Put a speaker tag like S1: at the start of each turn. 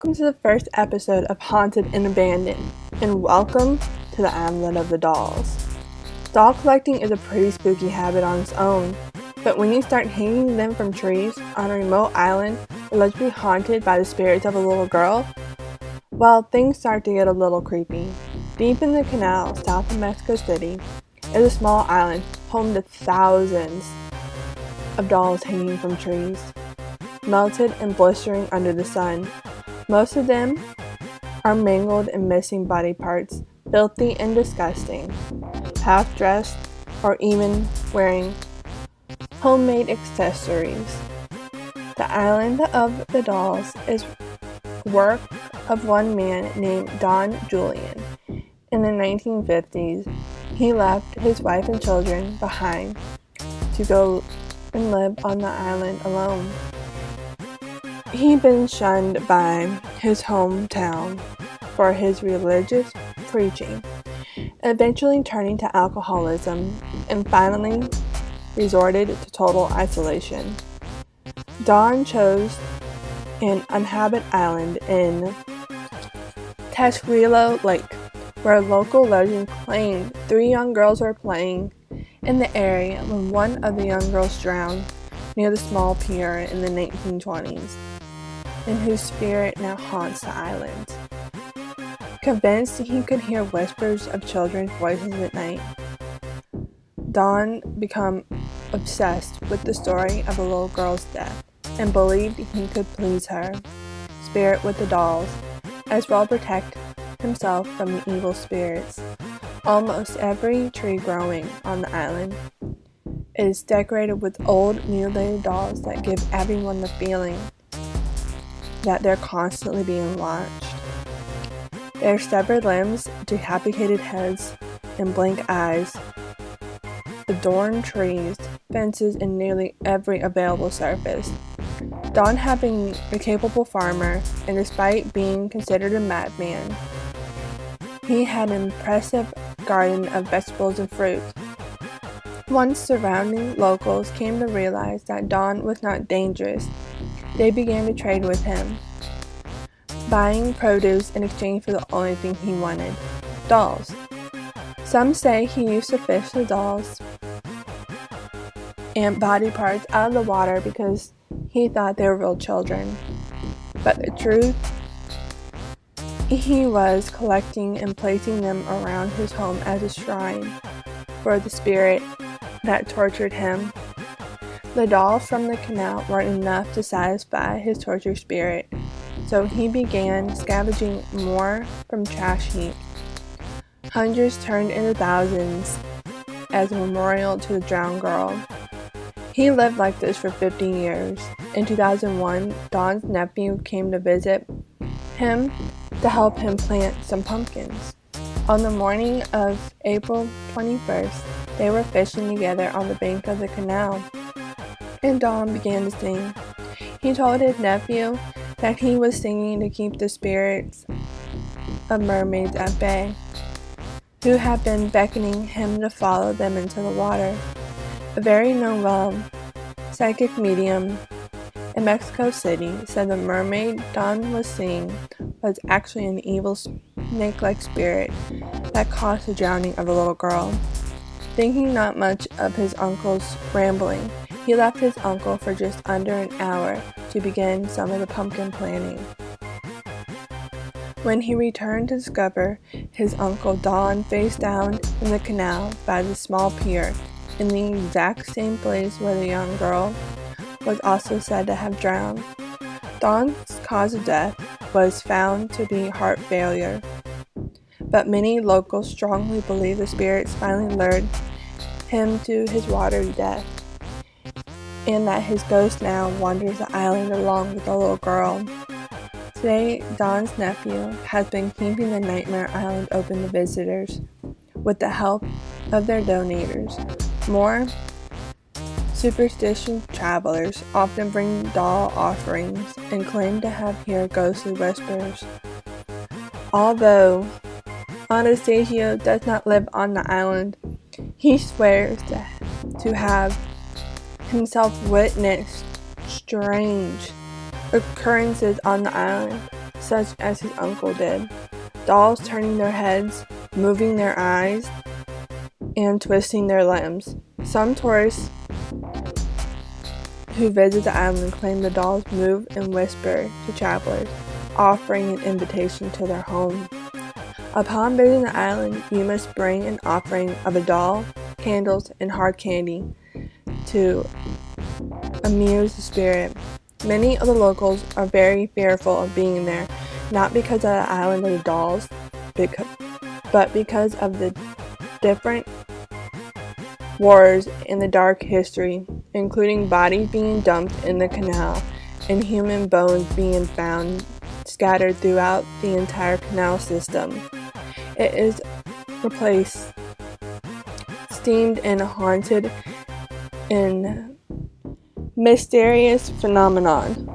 S1: Welcome to the first episode of Haunted and Abandoned, and welcome to the Island of the Dolls. Doll collecting is a pretty spooky habit on its own, but when you start hanging them from trees on a remote island allegedly haunted by the spirits of a little girl, well, things start to get a little creepy. Deep in the canal south of Mexico City is a small island home to thousands of dolls hanging from trees, melted and blistering under the sun. Most of them are mangled and missing body parts, filthy and disgusting, half-dressed or even wearing homemade accessories. The Island of the Dolls is work of one man named Don Julian. In the 1950s, he left his wife and children behind to go and live on the island alone. He'd been shunned by his hometown for his religious preaching, eventually turning to alcoholism and finally resorted to total isolation. Don chose an uninhabited island in Tesreelo Lake, where local legend claimed 3 young girls were playing in the area when one of the young girls drowned near the small pier in the 1920s, and whose spirit now haunts the island. Convinced he could hear whispers of children's voices at night, Don became obsessed with the story of a little girl's death and believed he could please her spirit with the dolls, as well protect himself from the evil spirits. Almost every tree growing on the island is decorated with old, mutilated dolls that give everyone the feeling that they're constantly being watched. Their severed limbs, decapitated heads, and blank eyes adorn trees, fences, and nearly every available surface. Don had been a capable farmer, and despite being considered a madman, he had an impressive garden of vegetables and fruit. Once surrounding locals came to realize that Don was not dangerous, they began to trade with him, buying produce in exchange for the only thing he wanted, dolls. Some say he used to fish the dolls and body parts out of the water because he thought they were real children. But the truth, he was collecting and placing them around his home as a shrine for the spirit that tortured him. The dolls from the canal weren't enough to satisfy his tortured spirit, so he began scavenging more from trash heap. Hundreds turned into thousands as a memorial to the drowned girl. He lived like this for 15 years. In 2001, Don's nephew came to visit him to help him plant some pumpkins. On the morning of April 21st, they were fishing together on the bank of the canal, and Don began to sing. He told his nephew that he was singing to keep the spirits of mermaids at bay, who had been beckoning him to follow them into the water. A very known psychic medium in Mexico City said the mermaid Don was seeing was actually an evil snake-like spirit that caused the drowning of a little girl. Thinking not much of his uncle's rambling, he left his uncle for just under an hour to begin some of the pumpkin planting. When he returned to discover his uncle Don face down in the canal by the small pier, in the exact same place where the young girl was also said to have drowned. Don's cause of death was found to be heart failure, but many locals strongly believe the spirits finally lured him to his watery death, and that his ghost now wanders the island along with the little girl. Today, Don's nephew has been keeping the Nightmare Island open to visitors with the help of their donators. More superstitious travelers often bring doll offerings and claim to have heard ghostly whispers. Although Anastasio does not live on the island, he swears to have himself witnessed strange occurrences on the island, such as his uncle did. Dolls turning their heads, moving their eyes, and twisting their limbs. Some tourists who visit the island claim the dolls move and whisper to travelers, offering an invitation to their home. Upon visiting the island, you must bring an offering of a doll, candles, and hard candy to amuse the spirit. Many of the locals are very fearful of being there, not because of the island of the dolls, but because of the different wars and the dark history, including bodies being dumped in the canal and human bones being found scattered throughout the entire canal system. It is replaced, steamed, and haunted in mysterious phenomenon.